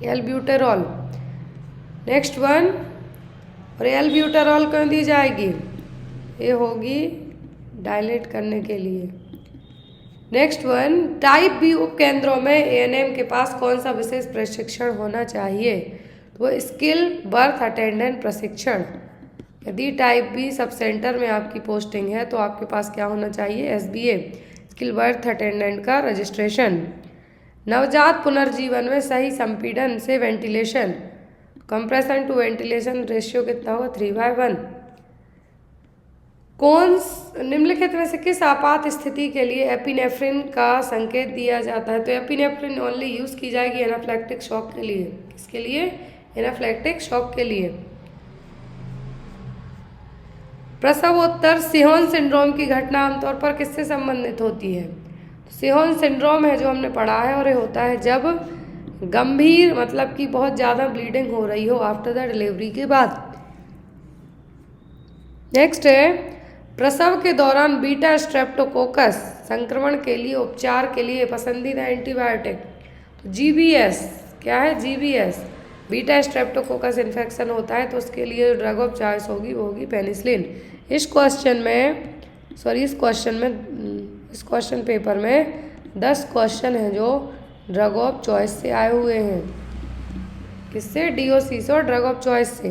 एल्ब्यूटेरॉल। नेक्स्ट वन, और एल्ब्यूटेरॉल क्यों दी जाएगी? ये होगी डायलेट करने के लिए। नेक्स्ट वन, टाइप बी उपकेंद्रों में ANM के पास कौन सा विशेष प्रशिक्षण होना चाहिए? तो स्किल बर्थ अटेंडेंट प्रशिक्षण। यदि टाइप बी सब सेंटर में आपकी पोस्टिंग है तो आपके पास क्या होना चाहिए? SBA स्किल बर्थ अटेंडेंट का रजिस्ट्रेशन। नवजात पुनर्जीवन में सही संपीड़न से ventilation, compression to ventilation ratio कितना होगा? 3/1। कौन निम्नलिखित में से किस आपात स्थिति के लिए एपिनेफ्रिन का संकेत दिया जाता है? तो एपिनेफ्रिन ओनली यूज़ की जाएगी एनाफ्लेक्टिक शॉक के लिए। किसके लिए? एनाफ्लेक्टिक शॉक के लिए। प्रसवोत्तर सिहोन सिंड्रोम की घटना आमतौर पर किससे संबंधित होती है? सिहोन सिंड्रोम है जो हमने पढ़ा है, और ये होता है जब गंभीर मतलब कि बहुत ज़्यादा ब्लीडिंग हो रही हो आफ्टर द डिलीवरी के बाद। नेक्स्ट है, प्रसव के दौरान बीटा स्ट्रेप्टोकोकस संक्रमण के लिए उपचार के लिए पसंदीदा एंटीबायोटिक, तो GBS क्या है, GBS बीटा स्ट्रेप्टोकोकस इन्फेक्शन होता है तो उसके लिए जो ड्रग ऑफ चॉइस होगी वो होगी पेनिसिलिन। इस क्वेश्चन पेपर में 10 क्वेश्चन हैं जो ड्रग ऑफ चॉइस से आए हुए हैं, किससे, DOC से और ड्रग ऑफ चॉइस से।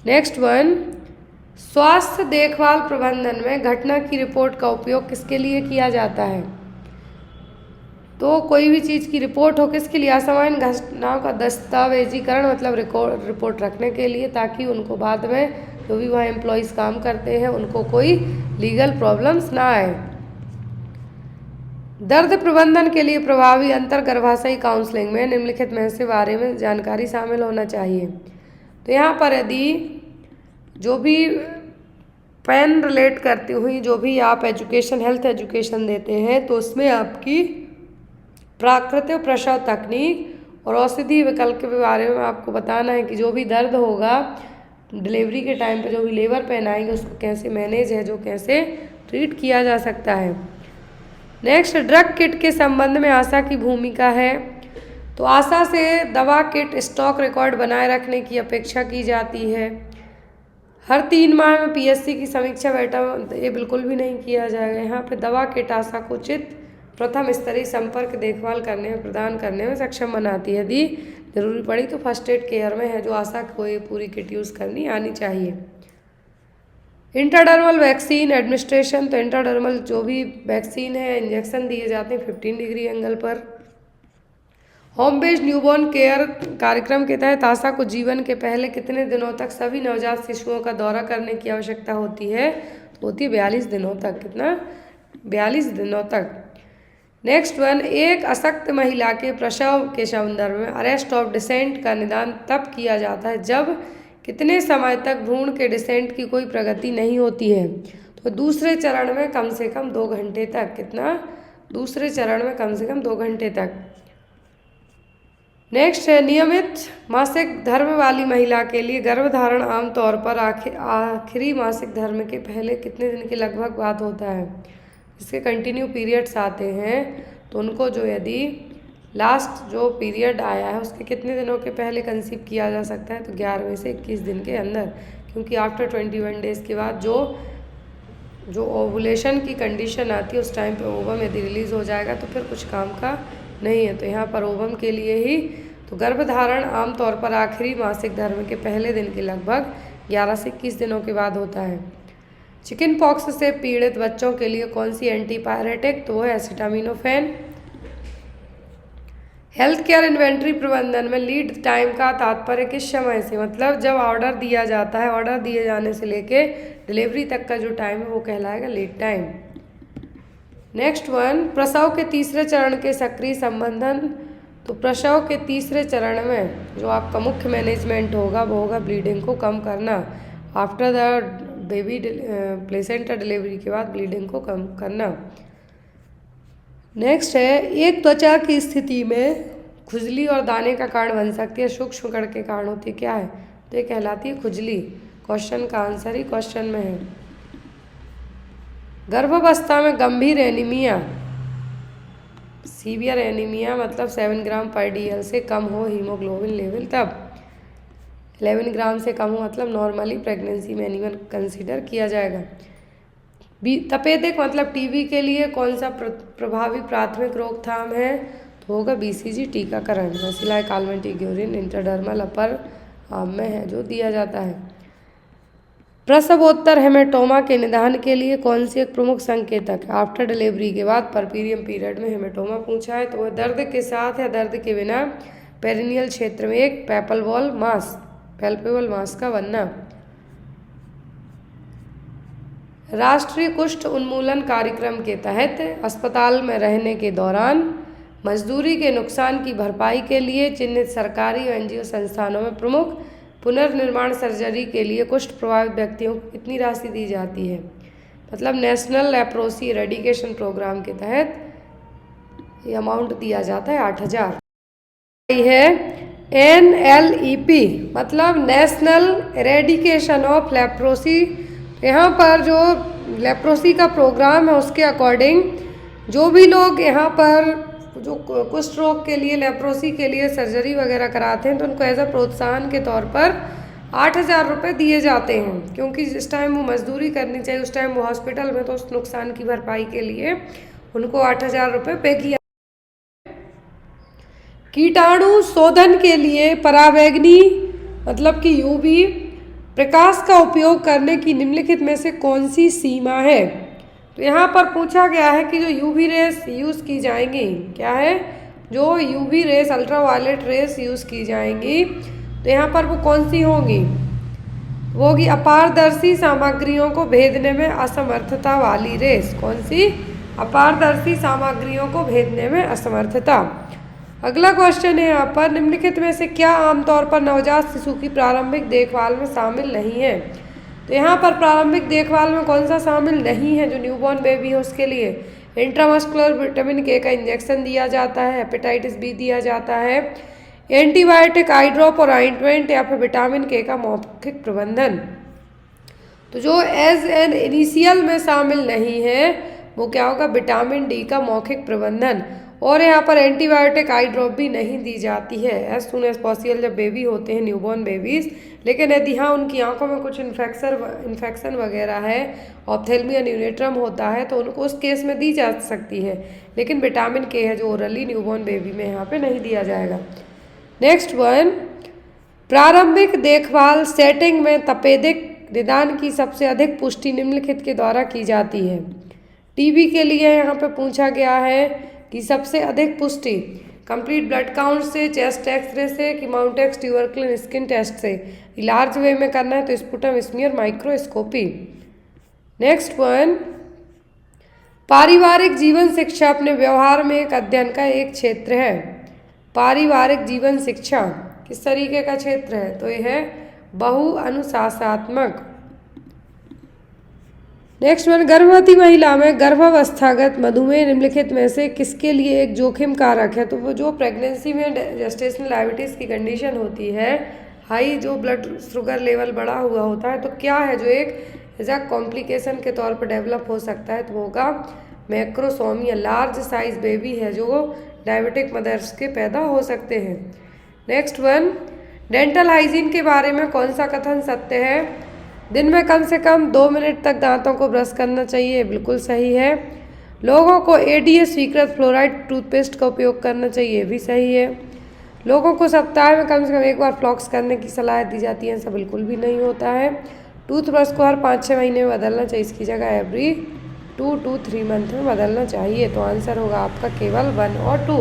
नेक्स्ट वन, स्वास्थ्य देखभाल प्रबंधन में घटना की रिपोर्ट का उपयोग किसके लिए किया जाता है, तो कोई भी चीज़ की रिपोर्ट हो किसके लिए, असामान्य घटनाओं का दस्तावेजीकरण मतलब रिपोर्ट रखने के लिए, ताकि उनको बाद में जो भी वहाँ एम्प्लॉयज़ काम करते हैं उनको कोई लीगल प्रॉब्लम्स ना आए। दर्द प्रबंधन के लिए प्रभावी अंतर्गर्भाशयी काउंसलिंग में निम्नलिखित में से बारे में जानकारी शामिल होना चाहिए। तो यहाँ पर यदि जो भी पेन रिलेट करती हुई जो भी आप एजुकेशन, हेल्थ एजुकेशन देते हैं तो उसमें आपकी प्राकृतिक प्रसव तकनीक और औषधि विकल्प के बारे में आपको बताना है कि जो भी दर्द होगा डिलीवरी के टाइम पे जो भी लेबर पेन आएंगे उसको कैसे मैनेज है, जो कैसे ट्रीट किया जा सकता है। नेक्स्ट, ड्रग किट के संबंध में आशा की भूमिका है, तो आशा से दवा किट स्टॉक रिकॉर्ड बनाए रखने की अपेक्षा की जाती है। हर 3 माह में PSC की समीक्षा बैठक ये बिल्कुल भी नहीं किया जाएगा। यहाँ पे दवा किट आशा को उचित प्रथम स्तरीय संपर्क देखभाल करने में प्रदान करने में सक्षम बनाती है। यदि जरूरी पड़ी तो फर्स्ट एड केयर में है जो आशा को ये पूरी किट यूज़ करनी आनी चाहिए। इंट्राडर्मल वैक्सीन एडमिनिस्ट्रेशन, तो इंट्राडर्मल जो भी वैक्सीन है इंजेक्शन दिए जाते हैं 15 डिग्री एंगल पर। होम बेस्ड न्यूबॉर्न केयर कार्यक्रम के तहत आशा को जीवन के पहले कितने दिनों तक सभी नवजात शिशुओं का दौरा करने की आवश्यकता होती है, तो होती है 42 दिनों तक। कितना, 42 दिनों तक। नेक्स्ट वन, एक अशक्त महिला के प्रसव के संदर्भ में अरेस्ट ऑफ डिसेंट का निदान तब किया जाता है जब कितने समय तक भ्रूण के डिसेंट की कोई प्रगति नहीं होती है, तो दूसरे चरण में कम से कम 2 घंटे तक। कितना, दूसरे चरण में कम से कम 2 घंटे तक। नेक्स्ट है, नियमित मासिक धर्म वाली महिला के लिए गर्भधारण आमतौर पर आखिरी मासिक धर्म के पहले कितने दिन के लगभग बाद होता है। इसके कंटिन्यू पीरियड्स आते हैं तो उनको जो यदि लास्ट जो पीरियड आया है उसके कितने दिनों के पहले कंसीव किया जा सकता है, तो 11वें से 21 दिन के अंदर, क्योंकि आफ्टर 21 डेज़ के बाद जो ओवुलेशन की कंडीशन आती है उस टाइम पे ओवम यदि रिलीज़ हो जाएगा तो फिर कुछ काम का नहीं है। तो यहाँ पर ओवम के लिए ही तो गर्भधारण आमतौर पर आखिरी मासिक धर्म के पहले दिन के लगभग 11 से 21 दिनों के बाद होता है। चिकन पॉक्स से पीड़ित बच्चों के लिए कौन सी एंटीपायरेटिक, तो वो है एसिटामिनोफेन। हेल्थ केयर इन्वेंट्री प्रबंधन में लीड टाइम का तात्पर्य किस समय से, मतलब जब ऑर्डर दिया जाता है, ऑर्डर दिए जाने से लेके डिलीवरी तक का जो टाइम है वो कहलाएगा लीड टाइम। नेक्स्ट वन, प्रसव के तीसरे चरण के सक्रिय संबंधन, तो प्रसव के तीसरे चरण में जो आपका मुख्य मैनेजमेंट होगा वो होगा ब्लीडिंग को कम करना। After the baby placenta delivery के बाद ब्लीडिंग को कम करना। नेक्स्ट है, एक त्वचा की स्थिति में खुजली और दाने का कारण बन सकती है, सूक्ष्म कण के कारण होती है, क्या है, तो ये कहलाती है खुजली। क्वेश्चन का आंसर ही क्वेश्चन में है। गर्भावस्था में गंभीर एनीमिया, सीवियर एनीमिया मतलब 7 ग्राम पर DL से कम हो हीमोग्लोबिन लेवल, तब 11 ग्राम से कम हो मतलब नॉर्मली प्रेगनेंसी में एनीमिया कंसीडर किया जाएगा। तपेदिक मतलब टीबी के लिए कौन सा प्रभावी प्राथमिक रोकथाम है, तो होगा BCG टीकाकरण। बेसिलस कालमेटिग्यूरिन इंट्राडर्मल अपर आर्म में है जो दिया जाता है। प्रसवोत्तर हेमेटोमा के निदान के लिए कौन सी एक प्रमुख संकेतक है, आफ्टर डिलीवरी के बाद परपीरियम पीरियड में हेमेटोमा पूछा है, तो वह दर्द के साथ या दर्द के बिना पेरिनियल क्षेत्र में एक पैल्पेबल मास का बनना। राष्ट्रीय कुष्ठ उन्मूलन कार्यक्रम के तहत अस्पताल में रहने के दौरान मजदूरी के नुकसान की भरपाई के लिए चिन्हित सरकारी और NGO संस्थानों में प्रमुख पुनर्निर्माण सर्जरी के लिए कुष्ठ प्रभावित व्यक्तियों को कितनी राशि दी जाती है, मतलब नेशनल लेप्रोसी इरेडिकेशन प्रोग्राम के तहत ये अमाउंट दिया जाता है 8,000 है। NLEP मतलब नेशनल इरेडिकेशन ऑफ लेप्रोसी। यहाँ पर जो लेप्रोसी का प्रोग्राम है उसके अकॉर्डिंग जो भी लोग यहाँ पर जो कुष्ठ रोग के लिए, लेप्रोसी के लिए सर्जरी वगैरह कराते हैं तो उनको एज अ प्रोत्साहन के तौर पर 8,000 रुपये दिए जाते हैं, क्योंकि जिस टाइम वो मजदूरी करनी चाहिए उस टाइम वो हॉस्पिटल में, तो उस नुकसान की भरपाई के लिए उनको 8,000 रुपये पे किया। कीटाणु शोधन के लिए पराबैंगनी मतलब कि यूवी प्रकाश का उपयोग करने की निम्नलिखित में से कौन सी सीमा है? तो यहाँ पर पूछा गया है कि जो यूवी रेस यूज़ की जाएंगी, क्या है, जो UV rays ultraviolet rays use की जाएंगी, तो यहाँ पर वो कौन सी होंगी? वो होगी अपारदर्शी सामग्रियों को भेदने में असमर्थता वाली रेस। कौन सी? अपारदर्शी सामग्रियों को भेदने में असमर्थता। अगला क्वेश्चन है यहाँ पर, निम्नलिखित में से क्या आमतौर पर नवजात शिशु की प्रारंभिक देखभाल में शामिल नहीं है? तो यहाँ पर प्रारंभिक देखभाल में कौन सा शामिल नहीं है? जो न्यूबॉर्न बेबी है उसके लिए इंट्रामस्कुलर विटामिन के का इंजेक्शन दिया जाता है, हेपेटाइटिस बी दिया जाता है, एंटीबायोटिक आई ड्रॉप और ऑइंटमेंट या फिर विटामिन के का मौखिक प्रबंधन। तो जो एज एन इनिशियल में शामिल नहीं है वो क्या होगा? विटामिन डी का मौखिक प्रबंधन। और यहाँ पर एंटीबायोटिक आई ड्रॉप भी नहीं दी जाती है एज सुन एज पॉसिबल जब बेबी होते हैं, न्यूबॉर्न बेबीज़। लेकिन यदि हाँ उनकी आंखों में कुछ इन्फेक्शन वगैरह है, ऑप्थेल्मिया न्यूनेट्रम होता है, तो उनको उस केस में दी जा सकती है, लेकिन विटामिन के है जो ओरली न्यूबॉर्न बेबी में यहाँ पे नहीं दिया जाएगा। नेक्स्ट वन, प्रारंभिक देखभाल सेटिंग में तपेदिक निदान की सबसे अधिक पुष्टि निम्नलिखित के द्वारा की जाती है। टीबी के लिए यहाँ पे पूछा गया है कि सबसे अधिक पुष्टि कंप्लीट ब्लड काउंट से, चेस्ट एक्सरे से, कि माउंटेक्स ट्यूबरकुलिन स्किन टेस्ट से। लार्ज वे में करना है तो sputum smear microscopy. Next one, पारिवारिक जीवन शिक्षा अपने व्यवहार में एक अध्ययन का एक क्षेत्र है। पारिवारिक जीवन शिक्षा किस तरीके का क्षेत्र है? तो यह है बहु अनुशासनात्मक। नेक्स्ट वन, गर्भवती महिला में गर्भावस्थागत मधुमेह निम्नलिखित में से किसके लिए एक जोखिम कारक है? तो वो जो प्रेगनेंसी में जेस्टेशनल डायबिटीज़ की कंडीशन होती है, हाई जो ब्लड शुगर लेवल बढ़ा हुआ होता है, तो क्या है जो एक एज कॉम्प्लिकेशन के तौर पर डेवलप हो सकता है? तो वो होगा मैक्रोसोमिया। लार्ज साइज बेबी है जो डायबिटिक मदर्स के पैदा हो सकते हैं। नेक्स्ट वन, डेंटल हाइजीन के बारे में कौन सा कथन सत्य है? दिन में कम से कम 2 मिनट तक दांतों को ब्रश करना चाहिए, बिल्कुल सही है। लोगों को एडीएस स्वीकृत फ्लोराइड टूथपेस्ट का उपयोग करना चाहिए, भी सही है। लोगों को सप्ताह में कम से कम एक बार फ्लॉक्स करने की सलाह दी जाती है, ऐसा बिल्कुल भी नहीं होता है। टूथब्रश को हर 5-6 महीने में बदलना चाहिए, इसकी जगह एवरी 2 to 3 मंथ में बदलना चाहिए। तो आंसर होगा आपका केवल 1 और 2।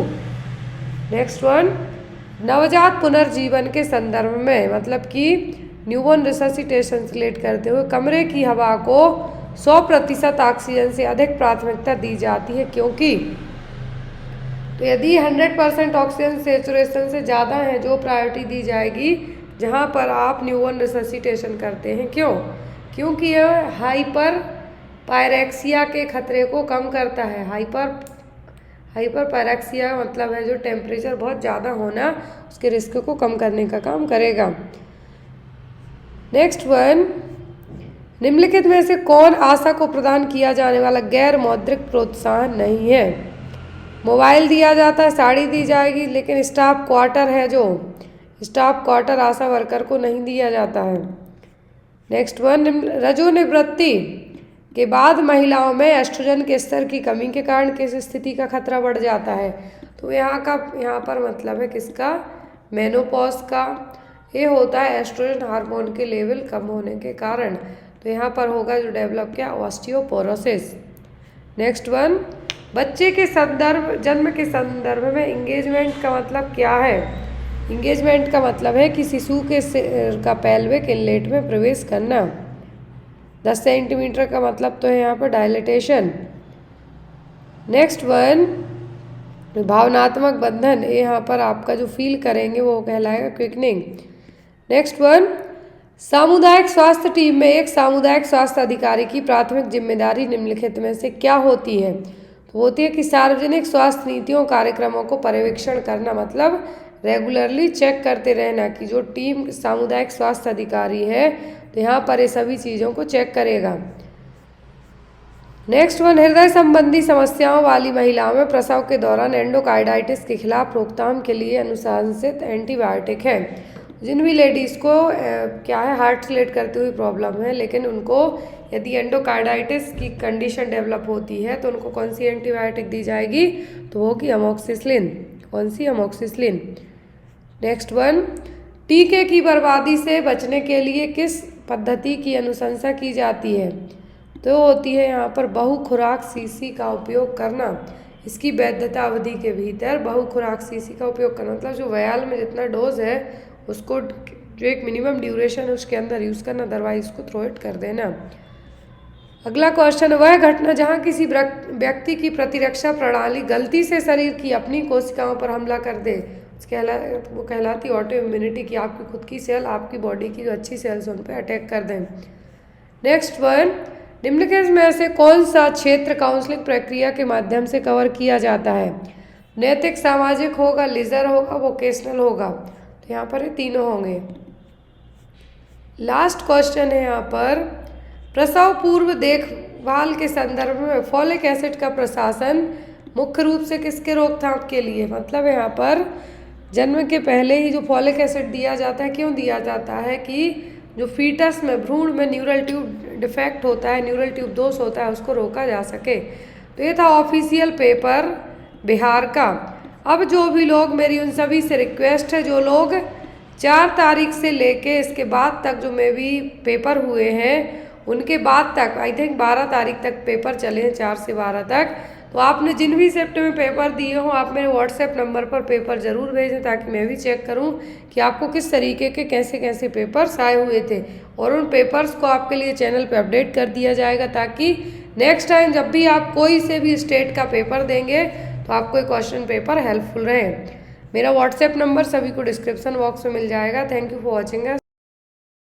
नेक्स्ट वन, नवजात पुनर्जीवन के संदर्भ में मतलब कि न्यूबॉर्न रिससिटेशन से रिलेट करते हुए कमरे की हवा को 100% ऑक्सीजन से अधिक प्राथमिकता दी जाती है, क्योंकि तो यदि 100% ऑक्सीजन सेचुरेशन से ज़्यादा है जो प्रायोरिटी दी जाएगी जहाँ पर आप न्यूबॉर्न रिससिटेशन करते हैं। क्यों? क्योंकि यह हाइपर पायरेक्सिया के खतरे को कम करता है। हाइपर पायरेक्सिया मतलब है जो टेम्परेचर बहुत ज़्यादा होना, उसके रिस्क को कम करने का काम करेगा। नेक्स्ट वन, निम्नलिखित में से कौन आशा को प्रदान किया जाने वाला गैर मौद्रिक प्रोत्साहन नहीं है? मोबाइल दिया जाता है, साड़ी दी जाएगी, लेकिन स्टाफ क्वार्टर है जो स्टाफ क्वार्टर आशा वर्कर को नहीं दिया जाता है। नेक्स्ट वन, रजोनिवृत्ति के बाद महिलाओं में एस्ट्रोजन के स्तर की कमी के कारण किस स्थिति का खतरा बढ़ जाता है? तो यहाँ पर मतलब है किसका? मेनोपॉज का। ये होता है एस्ट्रोजन हार्मोन के लेवल कम होने के कारण। तो यहाँ पर होगा जो डेवलप किया ऑस्टियोपोरोसिस। नेक्स्ट वन, बच्चे के जन्म के संदर्भ में इंगेजमेंट का मतलब क्या है? इंगेजमेंट का मतलब है कि शिशु के सिर का पेल्विक इनलेट में प्रवेश करना। 10 सेंटीमीटर का मतलब तो है यहाँ पर डायलिटेशन। नेक्स्ट वन, भावनात्मक बंधन, ये यहाँ पर आपका जो फील करेंगे वो कहलाएगा क्विकनिंग। नेक्स्ट वन, सामुदायिक स्वास्थ्य टीम में एक सामुदायिक स्वास्थ्य अधिकारी की प्राथमिक जिम्मेदारी निम्नलिखित में से क्या होती है? तो होती है कि सार्वजनिक स्वास्थ्य नीतियों कार्यक्रमों को पर्यवेक्षण करना, मतलब रेगुलरली चेक करते रहना कि जो टीम सामुदायिक स्वास्थ्य अधिकारी है तो यहाँ पर ये सभी चीज़ों को चेक करेगा। नेक्स्ट वन, हृदय संबंधी समस्याओं वाली महिलाओं में प्रसव के दौरान एंडोकार्डाइटिस के खिलाफ रोकथाम के लिए अनुशंसित एंटीबायोटिक है। जिन भी लेडीज़ को क्या है हार्ट से रिलेट करती हुई प्रॉब्लम है, लेकिन उनको यदि एंडोकार्डाइटिस की कंडीशन डेवलप होती है तो उनको कौन सी एंटीबायोटिक दी जाएगी, तो वो कि अमोक्सिसिलिन। कौन सी? अमोक्सिसिलिन। नेक्स्ट वन, टीके की बर्बादी से बचने के लिए किस पद्धति की अनुशंसा की जाती है, तो होती है यहाँ पर बहुखुराक सीसी का उपयोग करना। इसकी वैधता अवधि के भीतर बहुखुराक सीसी का उपयोग करना, मतलब जो वयाल में जितना डोज है उसको जो एक मिनिमम ड्यूरेशन है उसके अंदर यूज़ करना, अदरवाइज उसको थ्रो इट कर देना। अगला क्वेश्चन, वह घटना जहाँ किसी व्यक्ति की प्रतिरक्षा प्रणाली गलती से शरीर की अपनी कोशिकाओं पर हमला कर दे, वो कहलाती ऑटो इम्यूनिटी, की आपकी खुद की सेल आपकी बॉडी की जो अच्छी सेल्स उन पर अटैक कर दें। नेक्स्ट वन, निम्नलिखित में से कौन सा क्षेत्र काउंसलिंग प्रक्रिया के माध्यम से कवर किया जाता है? नैतिक, सामाजिक होगा, लीजर होगा, वोकेशनल होगा। तो यहाँ पर ये तीनों होंगे। लास्ट क्वेश्चन है यहाँ पर, प्रसव पूर्व देखभाल के संदर्भ में फॉलिक एसिड का प्रशासन मुख्य रूप से किसके रोकथाम के लिए, मतलब यहाँ पर जन्म के पहले ही जो फॉलिक एसिड दिया जाता है, क्यों दिया जाता है कि जो फीटस में भ्रूण में न्यूरल ट्यूब डिफेक्ट होता है, न्यूरल ट्यूब दोष होता है, उसको रोका जा सके। तो ये था ऑफिशियल पेपर बिहार का। अब जो भी लोग, मेरी उन सभी से रिक्वेस्ट है, जो लोग 4 तारीख से लेके इसके बाद तक जो मे भी पेपर हुए हैं उनके बाद तक, आई थिंक 12 तारीख तक पेपर चले हैं, 4 से 12 तक, तो आपने जिन भी शिफ्ट में पेपर दिए हों आप मेरे व्हाट्सएप नंबर पर पेपर ज़रूर भेजें ताकि मैं भी चेक करूं कि आपको किस तरीके के कैसे कैसे पेपर्स आए हुए थे, और उन पेपर्स को आपके लिए चैनल पे अपडेट कर दिया जाएगा ताकि नेक्स्ट टाइम जब भी आप कोई से भी स्टेट का पेपर देंगे तो आपको एक क्वेश्चन पेपर हेल्पफुल रहे। मेरा व्हाट्सएप नंबर सभी को डिस्क्रिप्शन बॉक्स में मिल जाएगा। Thank you for watching.